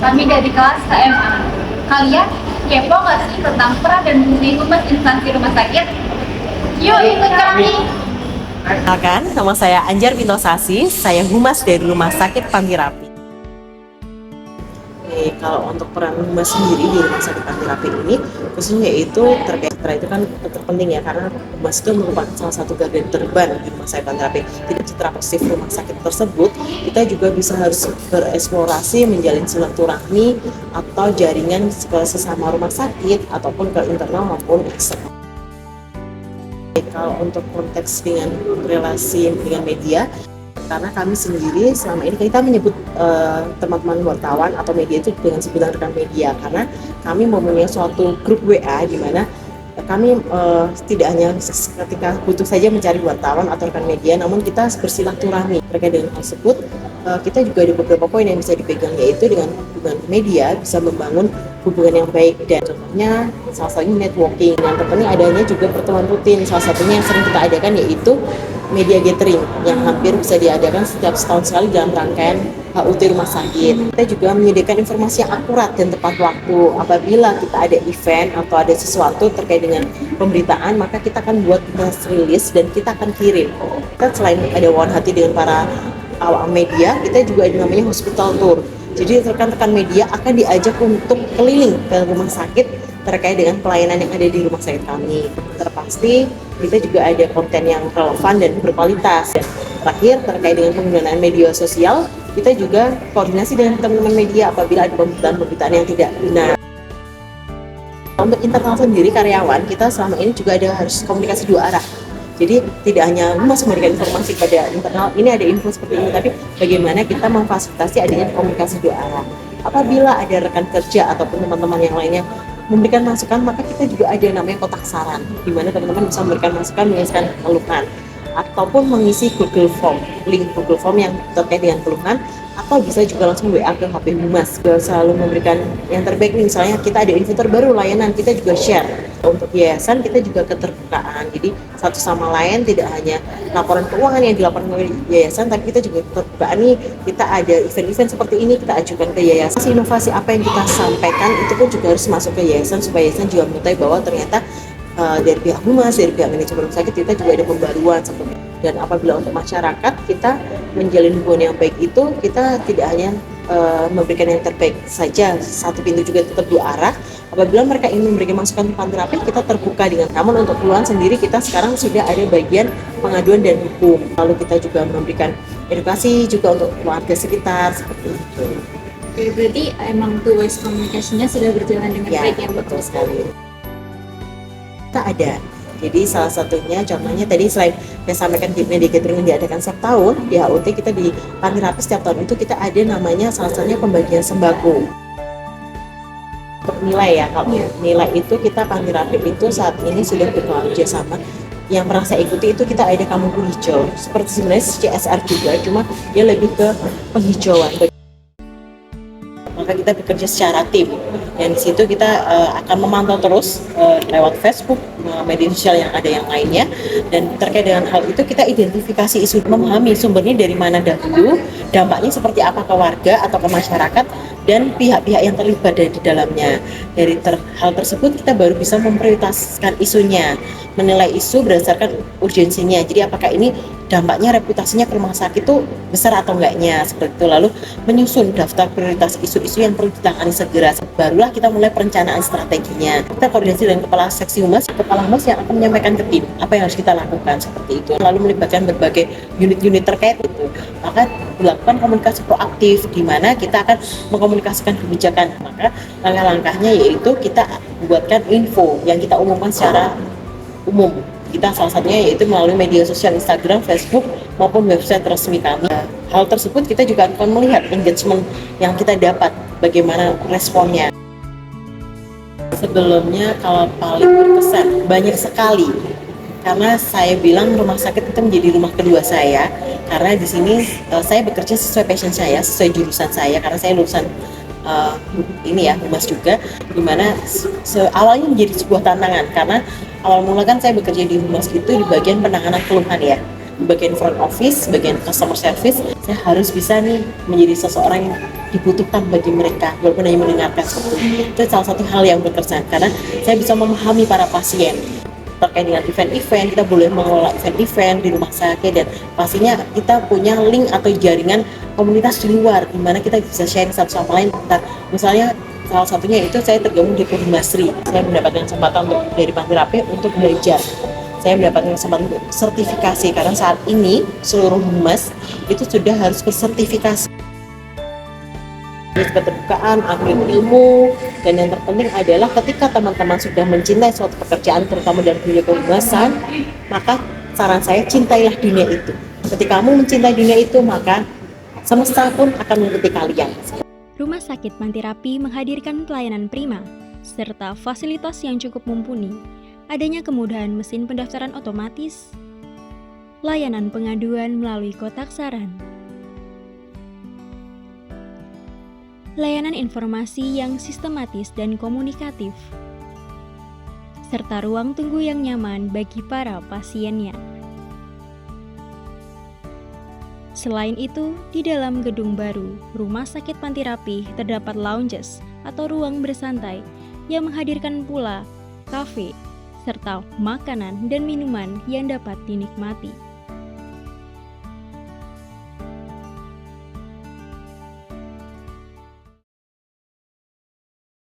kami dari kelas KMA. Kalian kepo nggak sih tentang peran dan fungsi humas instansi rumah sakit? Yuk ikut kami! Kenalkan, nama saya Anjar Bintosasi, saya humas dari Rumah Sakit Pamirapi. Kalau untuk peran humas sendiri di Rumah Sakit Pamirapi ini, khususnya itu terkait itu kan terpenting ya, karena humas itu merupakan salah satu garda terdepan di Rumah Sakit Pamirapi. Tidak citra positif rumah sakit tersebut, kita juga bisa harus bereksplorasi, menjalin silaturahmi atau jaringan ke sesama rumah sakit ataupun ke internal maupun eksternal. Kalau untuk konteks dengan relasi dengan media, karena kami sendiri selama ini kita menyebut teman-teman wartawan atau media itu dengan sebutan rekan media, karena kami mempunyai suatu grup WA di mana kami tidak hanya ketika butuh saja mencari wartawan atau rekan media, namun kita bersilaturahmi terkait dengan hal tersebut. Kita juga ada beberapa poin yang bisa dipegang, yaitu dengan hubungan media bisa membangun hubungan yang baik, dan contohnya salah satunya networking. Yang terpenting adanya juga pertemuan rutin, salah satunya yang sering kita adakan yaitu media gathering yang hampir bisa diadakan setiap setahun sekali dalam rangkaian HUT rumah sakit. Kita juga menyediakan informasi yang akurat dan tepat waktu. Apabila kita ada event atau ada sesuatu terkait dengan pemberitaan, maka kita akan buat press release dan kita akan kirim. Kita selain ada one hati dengan para awak media, kita juga ada namanya hospital tour. Jadi rekan-rekan media akan diajak untuk keliling ke rumah sakit terkait dengan pelayanan yang ada di rumah sakit kami. Terpasti kita juga ada konten yang relevan dan berkualitas. Dan terakhir, terkait dengan penggunaan media sosial, kita juga koordinasi dengan teman-teman media apabila ada pemberitaan-pemberitaan yang tidak benar. Untuk internal sendiri karyawan, kita selama ini juga ada harus komunikasi dua arah. Jadi tidak hanya humas memberikan informasi pada internal, ini ada info seperti ini, tapi bagaimana kita memfasilitasi adanya komunikasi dua arah. Apabila ada rekan kerja ataupun teman-teman yang lainnya memberikan masukan, maka kita juga ada namanya kotak saran, di mana teman-teman bisa memberikan masukan, menuliskan keluhan, ataupun mengisi Google Form, link Google Form yang terkait dengan keluhan, atau bisa juga langsung WA ke HP Humas. Kita selalu memberikan yang terbaik. Misalnya kita ada info terbaru layanan, kita juga share. Untuk yayasan kita juga keterbukaan, jadi satu sama lain tidak hanya laporan keuangan yang dilaporkan oleh yayasan, tapi kita juga keterbukaan nih, kita ada event-event seperti ini kita ajukan ke yayasan. Inovasi apa yang kita sampaikan itu pun juga harus masuk ke yayasan supaya yayasan juga mengetahui bahwa ternyata dari pihak humas, dari pihak manajemen rumah sakit kita juga ada pembaruan seperti itu. Dan apabila untuk masyarakat kita menjalin hubungan yang baik itu, kita tidak hanya memberikan yang terbaik saja, satu pintu juga tetap dua arah. Apabila mereka ingin memberikan masukan tentang terapi, kita terbuka dengan. Namun untuk keluhan sendiri kita sekarang sudah ada bagian pengaduan dan hukum. Lalu kita juga memberikan edukasi juga untuk warga sekitar seperti itu. Oke, berarti emang two ways komunikasinya sudah berjalan dengan baik ya? Betul sekali. Kita ada. Jadi salah satunya contohnya tadi selain saya sampaikan di media gathering yang diadakan setiap tahun di HUT, kita di Pamirapi setiap tahun itu kita ada namanya salah satunya pembagian sembako. Untuk nilai ya, kalau nilai itu kita Pamirapi itu saat ini sudah bekerja sama. Yang pernah saya ikuti itu kita ada kampung hijau, seperti sebenarnya CSR juga, cuma dia lebih ke penghijauan. Maka kita bekerja secara tim, dan di situ kita akan memantau terus lewat Facebook, media sosial yang ada yang lainnya, dan terkait dengan hal itu kita identifikasi isu, memahami sumbernya dari mana dahulu, dampaknya seperti apa ke warga atau ke masyarakat dan pihak-pihak yang terlibat di dalamnya. Dari hal tersebut kita baru bisa memprioritaskan isunya, menilai isu berdasarkan urgensinya. Jadi apakah ini dampaknya, reputasinya ke rumah sakit itu besar atau enggaknya, seperti itu. Lalu menyusun daftar prioritas isu-isu yang perlu ditangani segera. Barulah kita mulai perencanaan strateginya. Kita koordinasi dengan kepala seksi humas, kepala humas yang akan menyampaikan ke tim apa yang harus kita lakukan seperti itu. Lalu melibatkan berbagai unit-unit terkait itu. Maka dilakukan komunikasi proaktif di mana kita akan mengkomunikasikan kebijakan. Maka langkah-langkahnya yaitu kita buatkan info yang kita umumkan secara umum. Kita salah satunya yaitu melalui media sosial Instagram, Facebook maupun website resmi kami. Hal tersebut kita juga akan melihat engagement yang kita dapat, bagaimana responnya. Sebelumnya kalau paling berkesan banyak sekali, karena saya bilang rumah sakit itu menjadi rumah kedua saya, karena di sini saya bekerja sesuai passion saya, sesuai jurusan saya, karena saya lulusan ini ya humas juga, dimana awalnya menjadi sebuah tantangan karena awal mula kan saya bekerja di humas itu di bagian penanganan keluhan ya. di bagian front office, bagian customer service, saya harus bisa nih menjadi seseorang yang dibutuhkan bagi mereka, walaupun hanya mendengarkan seperti itu. Salah satu hal yang berkesan karena saya bisa memahami para pasien terkait dengan event-event. Kita boleh mengelola event-event di rumah sakit, dan pastinya kita punya link atau jaringan komunitas di luar di mana kita bisa sharing satu sama lain. Misalnya salah satunya itu saya tergabung di Purmasri. Saya mendapatkan kesempatan dari Panterapi untuk belajar. Saya mendapatkan kesempatan untuk sertifikasi karena saat ini seluruh humas itu sudah harus bersertifikasi. Keterbukaan, ambil ilmu, dan yang terpenting adalah ketika teman-teman sudah mencintai suatu pekerjaan, terutama dalam dunia kehumasan, maka saran saya cintailah dunia itu. Ketika kamu mencintai dunia itu, maka semesta pun akan mengikuti kalian. Rumah Sakit Panterapi menghadirkan pelayanan prima, serta fasilitas yang cukup mumpuni, adanya kemudahan mesin pendaftaran otomatis, layanan pengaduan melalui kotak saran, layanan informasi yang sistematis dan komunikatif, serta ruang tunggu yang nyaman bagi para pasiennya. Selain itu, di dalam gedung baru, Rumah Sakit Panterapi terdapat lounges atau ruang bersantai yang menghadirkan pula kafe, serta makanan dan minuman yang dapat dinikmati.